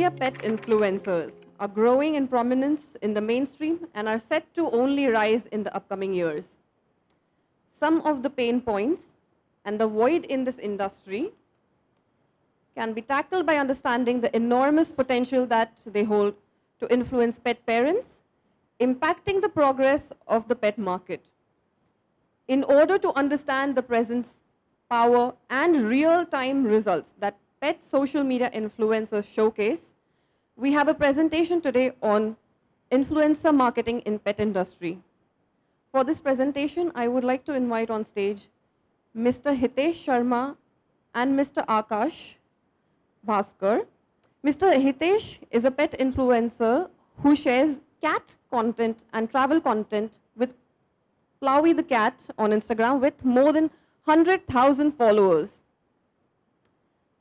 media pet influencers are growing in prominence in the mainstream and are set to only rise in the upcoming years. Some of the pain points and the void in this industry can be tackled by understanding the enormous potential that they hold to influence pet parents, impacting the progress of the pet market. In order to understand the presence, power, and real-time results that pet social media influencers showcase, we have a presentation today on influencer marketing in pet industry. For this presentation, I would like to invite on stage Mr. Hitesh Sharma and Mr. Akash Bhaskar. Mr. Hitesh is a pet influencer who shares cat content and travel content with Plowy the cat on Instagram with more than 100,000 followers.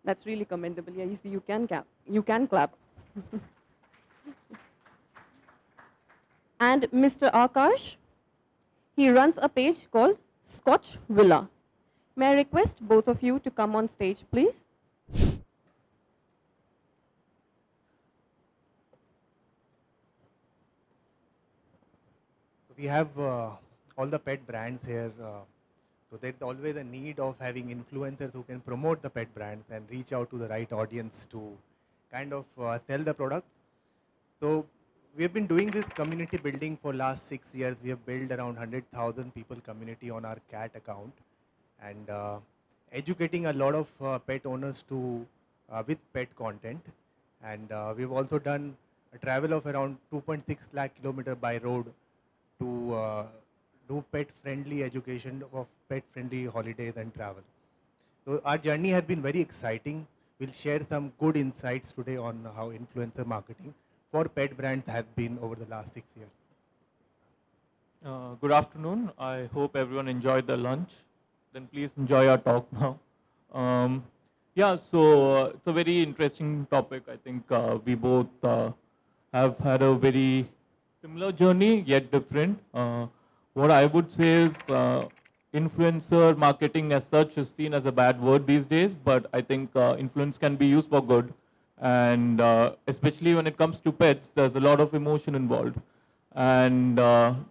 That's really commendable. Yeah, you see, you can clap. And Mr. Akash, he runs a page called Scotch Villa. May I request both of you to come on stage, please? We have all the pet brands here. So there's always a need of having influencers who can promote the pet brands and reach out to the right audience to kind of sell the products. So we have been doing this community building for last 6 years. We have built around 100,000 people community on our cat account and educating a lot of pet owners to with pet content. And we've also done a travel of around 2.6 lakh kilometer by road to do pet-friendly education of pet-friendly holidays and travel. So our journey has been very exciting. We'll share some good insights today on how influencer marketing for pet brands has been over the last 6 years. Good afternoon. I hope everyone enjoyed the lunch. Then please enjoy our talk now. It's a very interesting topic. I think we both have had a very similar journey, yet different. What I would say is influencer marketing as such is seen as a bad word these days, but I think influence can be used for good. And especially when it comes to pets, there's a lot of emotion involved. And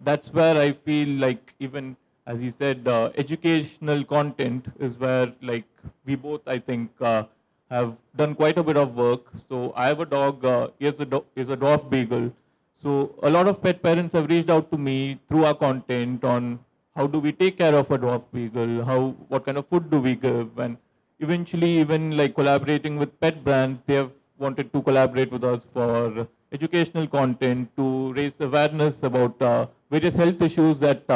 that's where I feel like even, as you said, educational content is where like we both, I think, have done quite a bit of work. So I have a dog, he is a dwarf beagle. So a lot of pet parents have reached out to me through our content on how do we take care of a dwarf beagle, what kind of food do we give, and eventually even like collaborating with pet brands, they have wanted to collaborate with us for educational content to raise awareness about various health issues that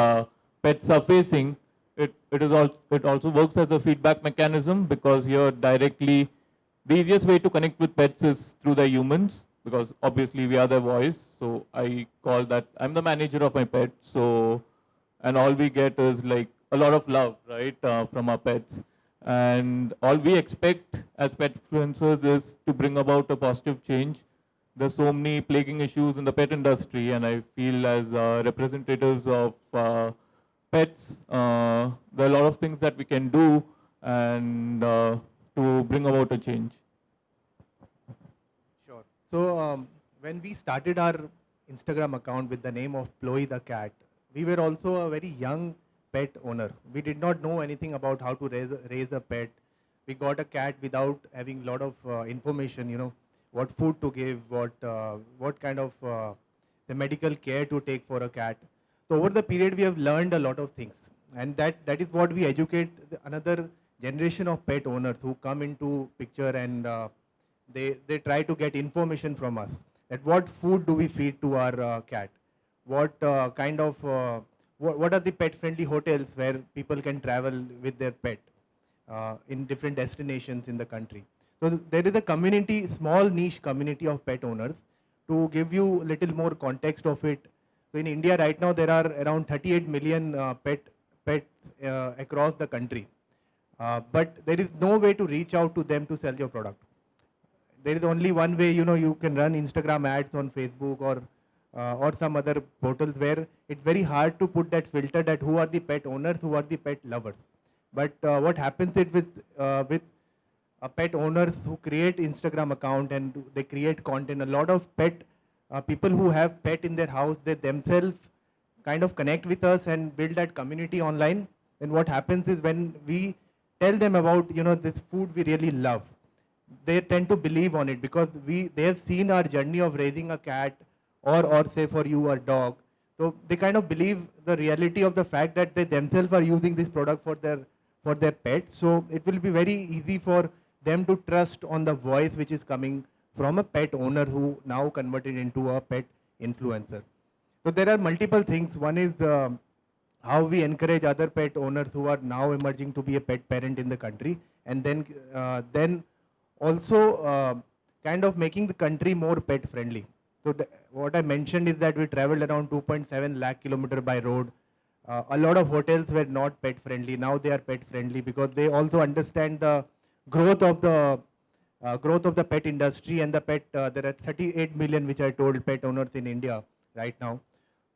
pets are facing. It also works as a feedback mechanism because here directly the easiest way to connect with pets is through the humans, because obviously we are their voice. So I call that, I'm the manager of my pet. So, and all we get is like a lot of love, right, from our pets. And all we expect as pet influencers is to bring about a positive change. There's so many plaguing issues in the pet industry, and I feel as representatives of pets, there are a lot of things that we can do and to bring about a change. Sure. So when we started our Instagram account with the name of Ploy the cat, we were also a very young pet owner. We did not know anything about how to raise a pet. We got a cat without having a lot of information, what food to give, what kind of the medical care to take for a cat. So over the period, we have learned a lot of things. And that is what we educate another generation of pet owners who come into picture and they try to get information from us. That what food do we feed to our cat? What kind of what are the pet-friendly hotels where people can travel with their pet in different destinations in the country. So there is a community, small niche community of pet owners. To give you a little more context of it, so in India right now there are around 38 million pets across the country. But there is no way to reach out to them to sell your product. There is only one way, you can run Instagram ads on Facebook or some other portals where it's very hard to put that filter that who are the pet owners, who are the pet lovers. But what happens is with pet owners who create Instagram account and they create content. A lot of pet people who have pet in their house, they themselves kind of connect with us and build that community online. And what happens is when we tell them about this food we really love, they tend to believe on it because they have seen our journey of raising a cat or say for you a dog. So they kind of believe the reality of the fact that they themselves are using this product for their pet. So it will be very easy for them to trust on the voice which is coming from a pet owner who now converted into a pet influencer. So there are multiple things. One is how we encourage other pet owners who are now emerging to be a pet parent in the country, and then also kind of making the country more pet friendly. So what I mentioned is that we traveled around 2.7 lakh kilometer by road. A lot of hotels were not pet friendly. Now they are pet friendly because they also understand the growth of the pet industry and the pet. There are 38 million, which I told, pet owners in India right now.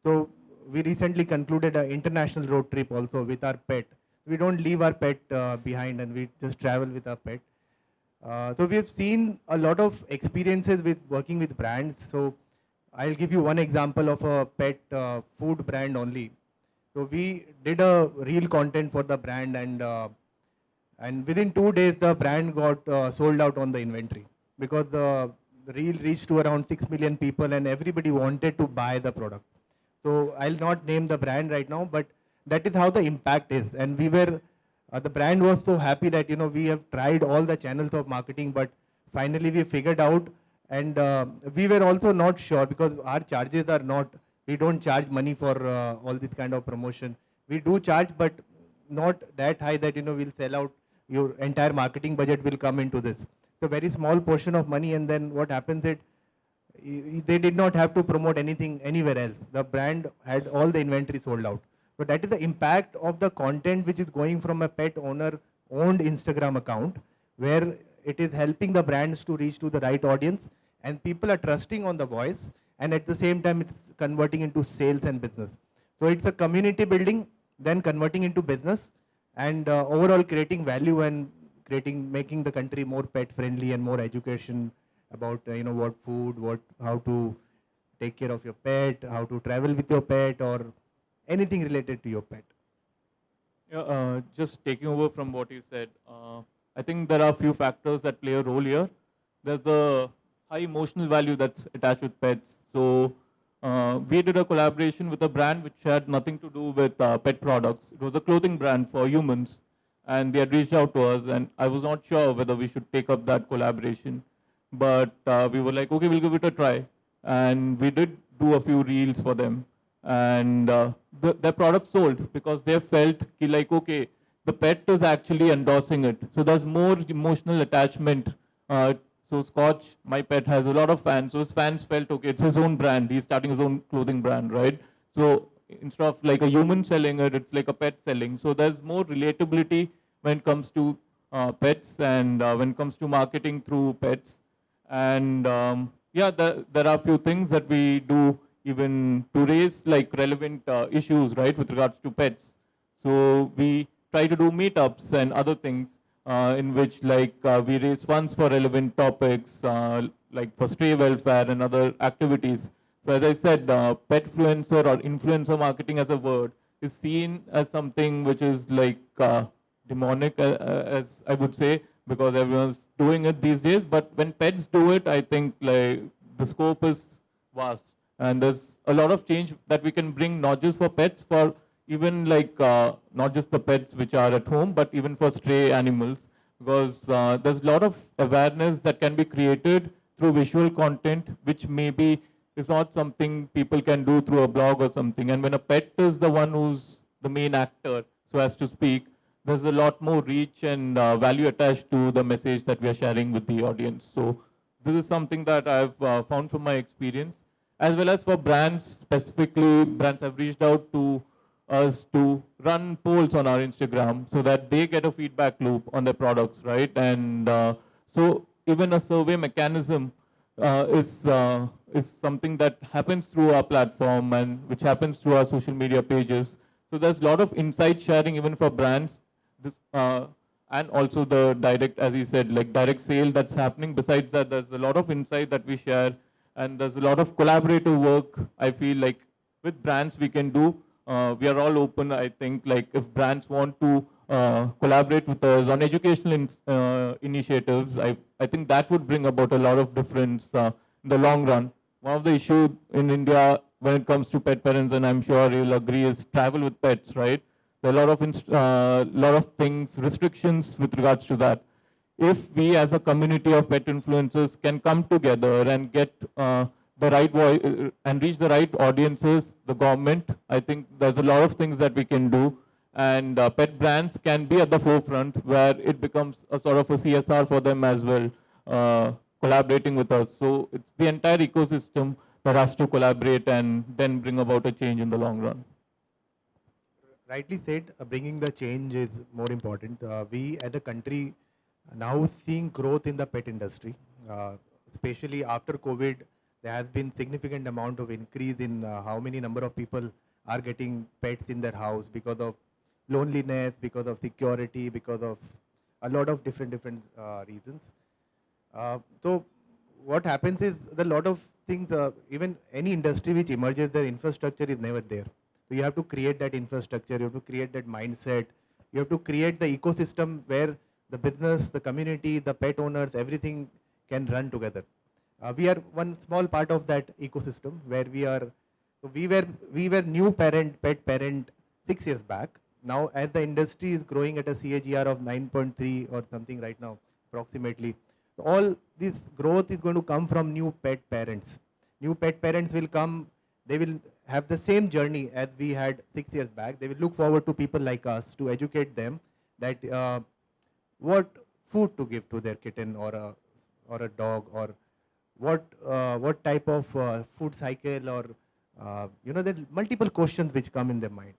So we recently concluded an international road trip also with our pet. We don't leave our pet behind, and we just travel with our pet. So we have seen a lot of experiences with working with brands. So I'll give you one example of a pet food brand only. So we did a real content for the brand, and within 2 days the brand got sold out on the inventory because the reel reached to around 6 million people and everybody wanted to buy the product. So I'll not name the brand right now, but that is how the impact is. And the brand was so happy that we have tried all the channels of marketing, but finally we figured out. And we were also not sure because our charges are not, we don't charge money for all this kind of promotion. We do charge, but not that high that we'll sell out, your entire marketing budget will come into this. It's a very small portion of money, and then what happens is they did not have to promote anything anywhere else. The brand had all the inventory sold out. So that is the impact of the content which is going from a pet owner owned Instagram account, where it is helping the brands to reach to the right audience, and people are trusting on the voice, and at the same time it's converting into sales and business. So it's a community building, then converting into business, and overall creating value and making the country more pet friendly and more education about what food, how to take care of your pet, how to travel with your pet, or anything related to your pet. Yeah, just taking over from what you said, I think there are a few factors that play a role here. There's the high emotional value that's attached with pets. So we did a collaboration with a brand which had nothing to do with pet products. It was a clothing brand for humans, and they had reached out to us, and I was not sure whether we should take up that collaboration. But we were like, okay, we'll give it a try. And we did do a few reels for them. And their product sold because they felt like, okay, the pet is actually endorsing it. So there's more emotional attachment. So Scotch, my pet, has a lot of fans. So his fans felt, okay, it's his own brand. He's starting his own clothing brand, right? So instead of like a human selling it, it's like a pet selling. So there's more relatability when it comes to pets and when it comes to marketing through pets. And yeah, there are a few things that we do even to raise like relevant issues, right, with regards to pets. So we try to do meetups and other things in which like we raise funds for relevant topics, like for stray welfare and other activities. So as I said, petfluencer or influencer marketing as a word is seen as something which is like demonic, as I would say, because everyone's doing it these days. But when pets do it, I think like the scope is vast, and there's a lot of change that we can bring, not just for pets, for even like not just the pets which are at home, but even for stray animals, because there's a lot of awareness that can be created through visual content, which maybe is not something people can do through a blog or something. And when a pet is the one who's the main actor, so as to speak, there's a lot more reach and value attached to the message that we are sharing with the audience. So this is something that I've found from my experience, as well as for brands specifically. Brands have reached out to us to run polls on our Instagram so that they get a feedback loop on their products, right? And so even a survey mechanism is something that happens through our platform and which happens through our social media pages. So there's a lot of insight sharing even for brands. This, and also the direct, as he said, like direct sale that's happening. Besides that, there's a lot of insight that we share, and there's a lot of collaborative work. I feel like with brands we can do. We are all open. I think like if brands want to collaborate with us on educational initiatives, I think that would bring about a lot of difference in the long run. One of the issues in India when it comes to pet parents, and I'm sure you'll agree, is travel with pets, right? There are a lot of lot of things, restrictions with regards to that. If we as a community of pet influencers can come together and get the right voice and reach the right audiences, the government, I think there's a lot of things that we can do. And pet brands can be at the forefront where it becomes a sort of a CSR for them as well, collaborating with us. So it's the entire ecosystem that has to collaborate and then bring about a change in the long run. Rightly said, bringing the change is more important. We as a country now seeing growth in the pet industry, especially after COVID. There has been significant amount of increase in how many number of people are getting pets in their house because of loneliness, because of security, because of a lot of different reasons. So what happens is a lot of things, even any industry which emerges, their infrastructure is never there. So you have to create that infrastructure, you have to create that mindset, you have to create the ecosystem where the business, the community, the pet owners, everything can run together. We are one small part of that ecosystem where so we were new pet parent 6 years back. Now as the industry is growing at a CAGR of 9.3 or something right now, approximately, all this growth is going to come from new pet parents. New pet parents will come, they will have the same journey as we had 6 years back. They will look forward to people like us to educate them that what food to give to their kitten or a dog, or what type of food cycle, or there are multiple questions which come in their mind.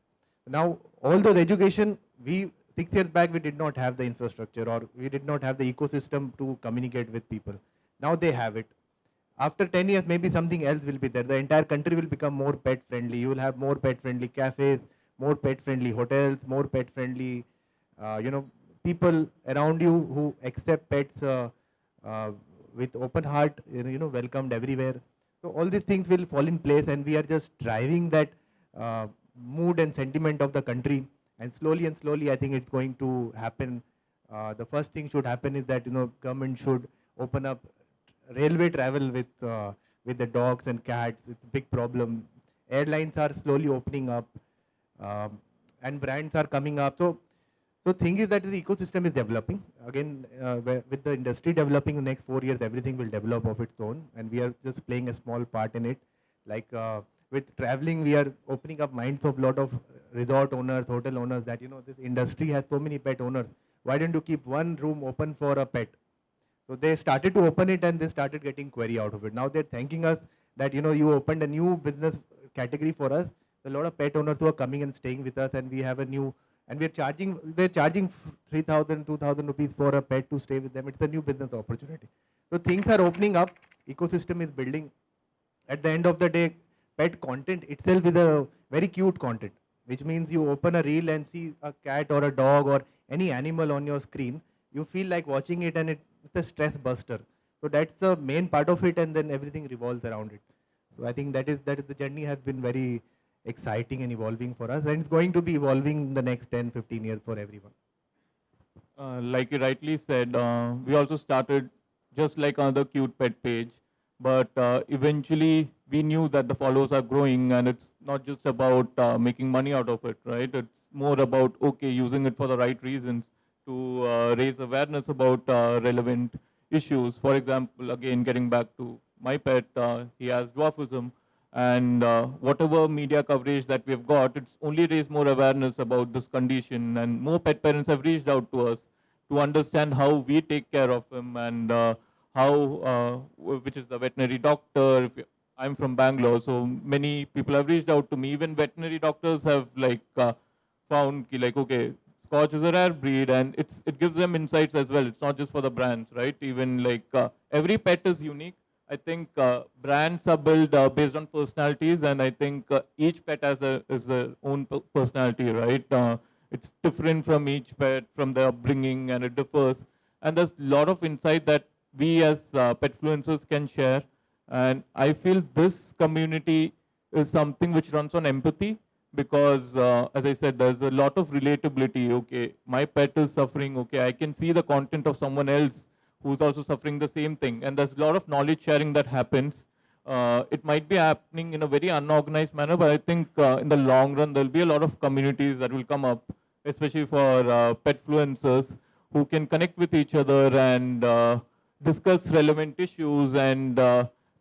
Now all those education, we 6 years back we did not have the infrastructure, or we did not have the ecosystem to communicate with people. Now they have it. After 10 years, maybe something else will be there. The entire country will become more pet friendly. You will have more pet friendly cafes, more pet friendly hotels, more pet friendly, people around you who accept pets with open heart, welcomed everywhere. So all these things will fall in place, and we are just driving that mood and sentiment of the country. And slowly, I think it's going to happen. The first thing should happen is that government should open up railway travel with the dogs and cats. It's a big problem. Airlines are slowly opening up, and brands are coming up. So thing is that the ecosystem is developing. Again, with the industry developing in the next 4 years, everything will develop of its own, and we are just playing a small part in it. Like with traveling, we are opening up minds of lot of resort owners, hotel owners, that this industry has so many pet owners. Why don't you keep one room open for a pet? So they started to open it, and they started getting query out of it. Now they're thanking us that you opened a new business category for us. A lot of pet owners who are coming and staying with us, and we have a new, and they're charging 3,000, 2,000 rupees for a pet to stay with them. It's a new business opportunity. So things are opening up, ecosystem is building. At the end of the day, pet content itself is a very cute content, which means you open a reel and see a cat or a dog or any animal on your screen, you feel like watching it, and it's a stress buster. So that's the main part of it, and then everything revolves around it. So I think that is the journey has been very exciting and evolving for us, and it's going to be evolving in the next 10, 15 years for everyone. Like you rightly said, we also started just like another cute pet page, but eventually we knew that the followers are growing, and it's not just about making money out of it, right? It's more about, okay, using it for the right reasons to raise awareness about relevant issues. For example, again, getting back to my pet, he has dwarfism, and whatever media coverage that we've got, it's only raised more awareness about this condition, and more pet parents have reached out to us to understand how we take care of him, and which is the veterinary doctor. I'm from Bangalore, so many people have reached out to me. Even veterinary doctors have found okay, Scotch is a rare breed, and it gives them insights as well. It's not just for the brands, right? Even every pet is unique. I think brands are built based on personalities, and I think each pet has is their own personality, right? It's different from each pet, from their upbringing, and it differs. And there's a lot of insight that we as petfluencers can share. And I feel this community is something which runs on empathy because, as I said, there's a lot of relatability. Okay, my pet is suffering. Okay, I can see the content of someone else who's also suffering the same thing. And there's a lot of knowledge sharing that happens. It might be happening in a very unorganized manner, but I think in the long run, there'll be a lot of communities that will come up, especially for petfluencers who can connect with each other and discuss relevant issues and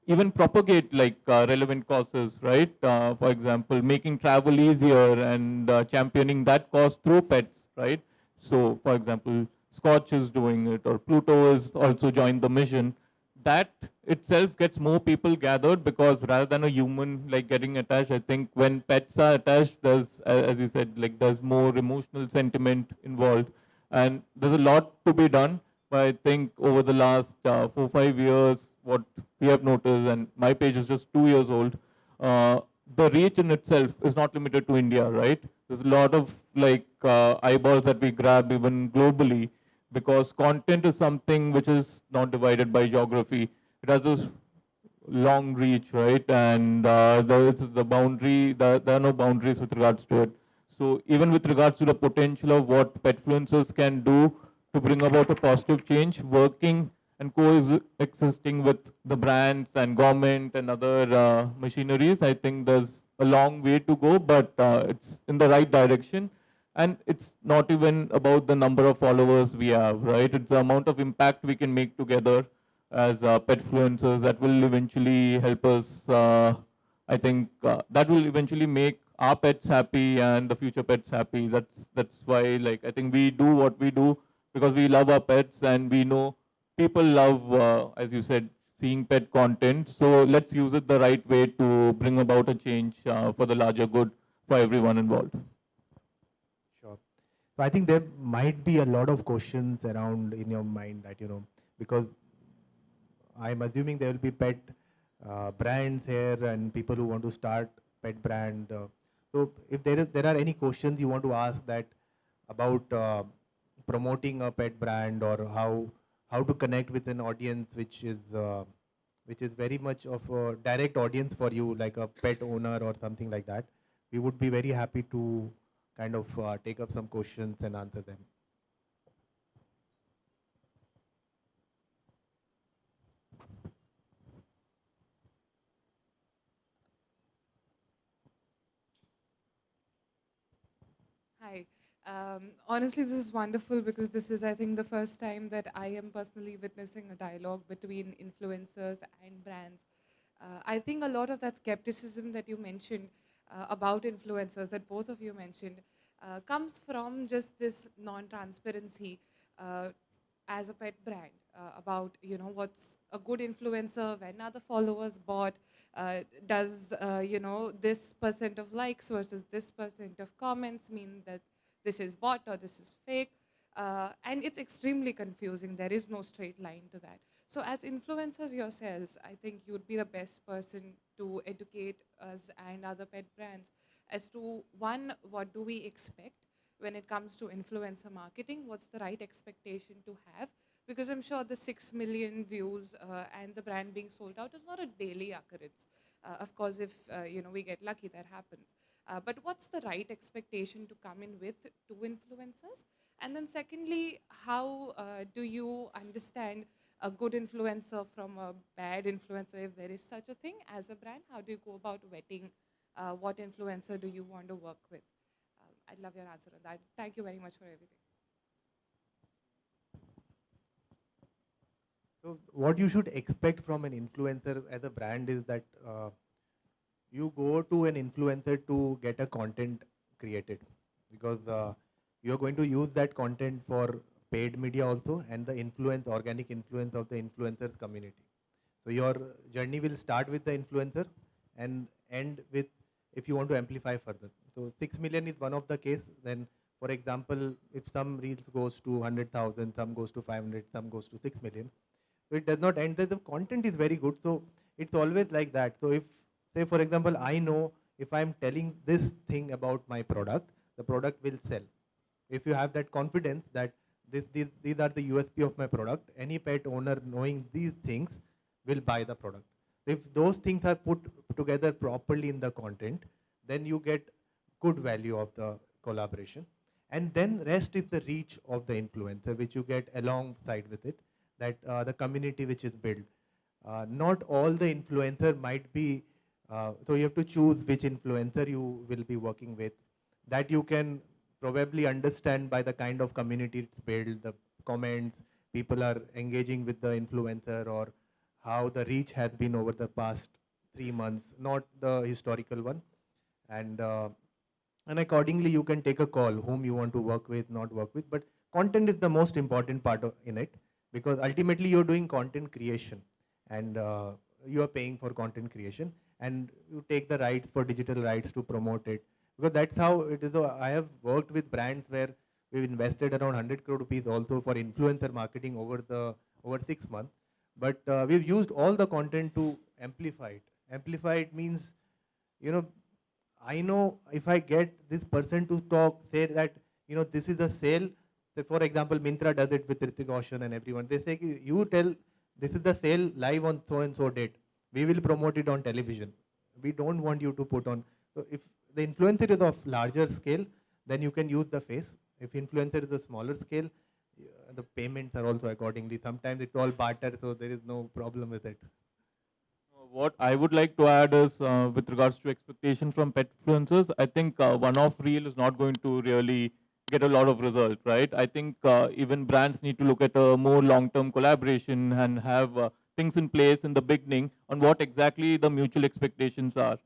even propagate like relevant causes, right? For example, making travel easier and championing that cause through pets, right? So, for example, Scotch is doing it, or Pluto has also joined the mission. That itself gets more people gathered because rather than a human like getting attached, I think when pets are attached, there's, as you said, like there's more emotional sentiment involved, and there's a lot to be done. But I think over the last 4 5 years, what we have noticed, and my page is just 2 years old, the reach in itself is not limited to India, right? There's a lot of like eyeballs that we grab even globally because content is something which is not divided by geography. It has this long reach, right? And there is the boundary, there are no boundaries with regards to it. So even with regards to the potential of what petfluencers can do to bring about a positive change, working and coexisting with the brands and government and other machineries, I think there's a long way to go, but it's in the right direction. And it's not even about the number of followers we have, right? It's the amount of impact we can make together as petfluencers that will eventually help us. I think that will eventually make our pets happy and the future pets happy. That's why, like, I think we do what we do because we love our pets and we know people love, as you said, seeing pet content. So let's use it the right way to bring about a change for the larger good for everyone involved. Sure. So I think there might be a lot of questions around in your mind that, because I'm assuming there will be pet brands here and people who want to start pet brand. So if there are any questions you want to ask that about promoting a pet brand or how to connect with an audience which is very much of a direct audience for you, like a pet owner or something like that, we would be very happy to kind of take up some questions and answer them. Hi. Honestly, this is wonderful because this is, I think, the first time that I am personally witnessing a dialogue between influencers and brands. I think a lot of that skepticism that you mentioned about influencers, that both of you mentioned, comes from just this non-transparency uh, as a pet brand about what's a good influencer, when are the followers bought, does this percent of likes versus this percent of comments mean that this is bot or this is fake, and it's extremely confusing. There is no straight line to that. So as influencers yourselves, I think you'd be the best person to educate us and other pet brands as to, one, what do we expect when it comes to influencer marketing? What's the right expectation to have? Because I'm sure the 6 million views and the brand being sold out is not a daily occurrence. Of course, if we get lucky, that happens. But what's the right expectation to come in with to influencers? And then secondly, how do you understand a good influencer from a bad influencer, if there is such a thing as a brand? How do you go about vetting what influencer do you want to work with? I'd love your answer on that. Thank you very much for everything. So what you should expect from an influencer as a brand is that you go to an influencer to get a content created, because you are going to use that content for paid media also and the organic influence of the influencers community. So your journey will start with the influencer and end with, if you want to amplify further. So 6 million is one of the case. Then, for example, if some reels goes to 100,000, some goes to 500, some goes to 6 million. So it does not end that the content is very good. So it's always like that. So if, say for example, I know if I'm telling this thing about my product, the product will sell. If you have that confidence that these are the USP of my product, any pet owner knowing these things will buy the product. If those things are put together properly in the content, then you get good value of the collaboration. And then rest is the reach of the influencer, which you get alongside with it, that the community which is built. Not all the influencer might be, so you have to choose which influencer you will be working with. That you can probably understand by the kind of community it's built, the comments, people are engaging with the influencer, or how the reach has been over the past 3 months, not the historical one. And and accordingly you can take a call whom you want to work with, not work with. But content is the most important part in it, because ultimately you're doing content creation, and you are paying for content creation, and you take the rights for digital rights to promote it, because that's how it is. I have worked with brands where we've invested around 100 crore rupees also for influencer marketing over 6 months, but we've used all the content to amplify it. Amplify it means, you know, I know if I get this person to talk, say that, this is a sale. So for example, Mintra does it with Hrithik Roshan and everyone. They say, you tell this is the sale live on so and so date. We will promote it on television. We don't want you to put on. So if the influencer is of larger scale, then you can use the face. If influencer is a smaller scale, the payments are also accordingly. Sometimes it's all barter, so there is no problem with it. What I would like to add is with regards to expectation from pet influencers, I think one-off reel is not going to really get a lot of result, right? I think even brands need to look at a more long-term collaboration and have things in place in the beginning on what exactly the mutual expectations are.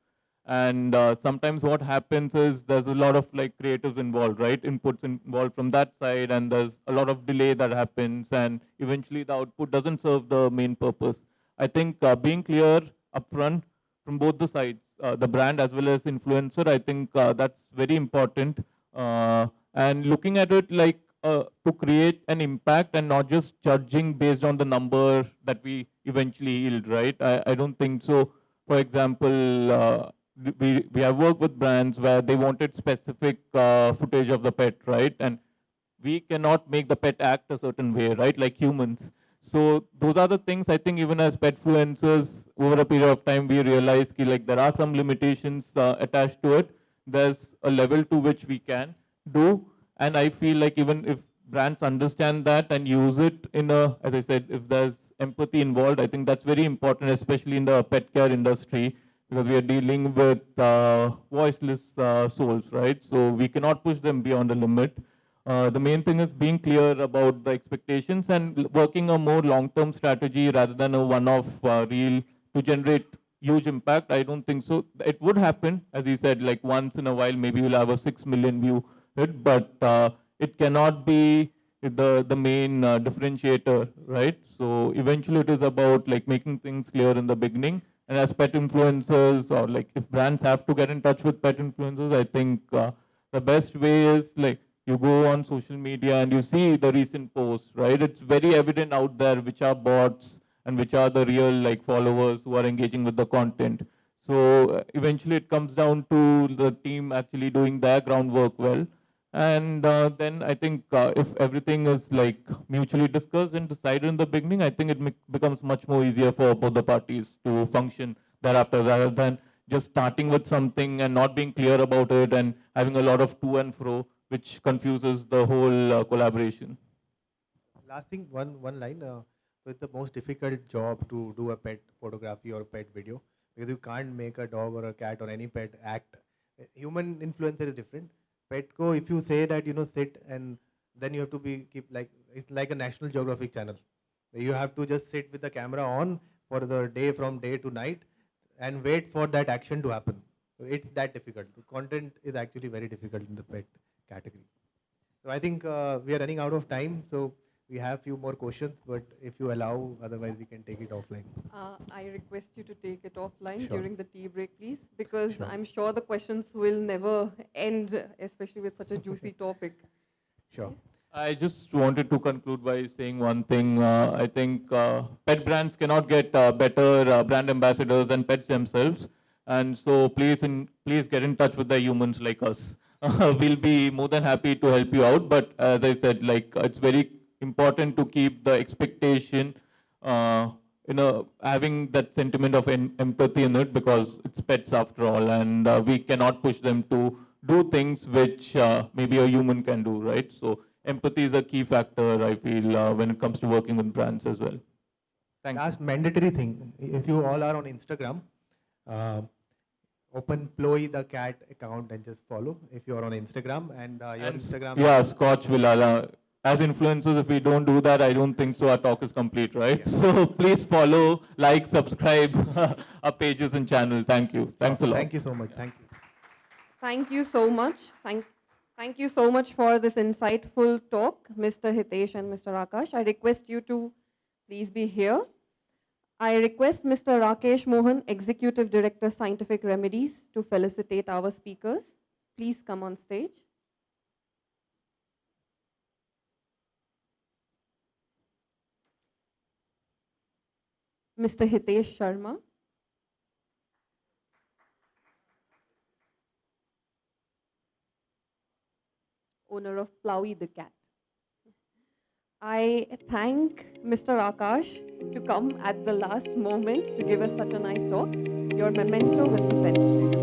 And sometimes what happens is there's a lot of like creatives involved, right? Inputs involved from that side, and there's a lot of delay that happens, and eventually the output doesn't serve the main purpose. I think being clear upfront from both the sides, the brand as well as influencer, I think that's very important. And looking at it like to create an impact and not just judging based on the number that we eventually yield, right? I don't think so. For example, we have worked with brands where they wanted specific footage of the pet, right? And we cannot make the pet act a certain way, right? Like humans. So those are the things I think even as pet influencers over a period of time we realize ki, like there are some limitations attached to it. There's a level to which we can do, and I feel like even if brands understand that and use it in a, as I said, if there's empathy involved, I think that's very important, especially in the pet care industry, because we are dealing with voiceless souls, right? So we cannot push them beyond a limit. The main thing is being clear about the expectations and working a more long-term strategy rather than a one-off reel to generate huge impact. I don't think so. It would happen, as he said, like once in a while, maybe you'll have a 6 million view hit, but it cannot be the main differentiator, right? So eventually it is about like making things clear in the beginning. And as pet influencers, or like if brands have to get in touch with pet influencers, I think the best way is like you go on social media and you see the recent posts, right? It's very evident out there which are bots and which are the real like followers who are engaging with the content. So eventually it comes down to the team actually doing their groundwork well. And then I think if everything is like mutually discussed and decided in the beginning, I think it becomes much more easier for both the parties to function thereafter, rather than just starting with something and not being clear about it and having a lot of to and fro, which confuses the whole collaboration. Last thing, one line. So it's the most difficult job to do a pet photography or pet video, because you can't make a dog or a cat or any pet act. Human influencer is different. Pet ko, if you say that sit, and then you have to be keep like it's like a National Geographic channel. You have to just sit with the camera on for the day, from day to night, and wait for that action to happen. So it's that difficult. The content is actually very difficult in the pet category. So I think we are running out of time. So we have few more questions, but if you allow, otherwise we can take it offline. I request you to take it offline Sure. during the tea break, please, because Sure. I'm sure the questions will never end, especially with such a juicy topic. Sure. I just wanted to conclude by saying one thing. I think pet brands cannot get better brand ambassadors than pets themselves, and so please get in touch with the humans like us. we'll be more than happy to help you out. But as I said, like it's very important to keep the expectation, having that sentiment of empathy in it, because it's pets after all, and we cannot push them to do things which maybe a human can do, right? So empathy is a key factor, I feel, when it comes to working with brands as well. Thank you. Last mandatory thing, if you all are on Instagram, uh, open Ploy the cat account and just follow if you are on Instagram, and your And Instagram. yeah, Scotch will allow. As influencers, if we don't do that, I don't think so our talk is complete, right? Yeah. So please follow, like, subscribe our pages and channel. Thank you. Thanks a lot. Thank you so much. Thank you. Thank you so much. Thank you so much for this insightful talk, Mr. Hitesh and Mr. Akash. I request you to please be here. I request Mr. Rakesh Mohan, Executive Director, Scientific Remedies, to felicitate our speakers. Please come on stage. Mr. Hitesh Sharma, owner of Plowy the cat. I thank Mr. Akash to come at the last moment to give us such a nice talk. Your memento will be sent to you.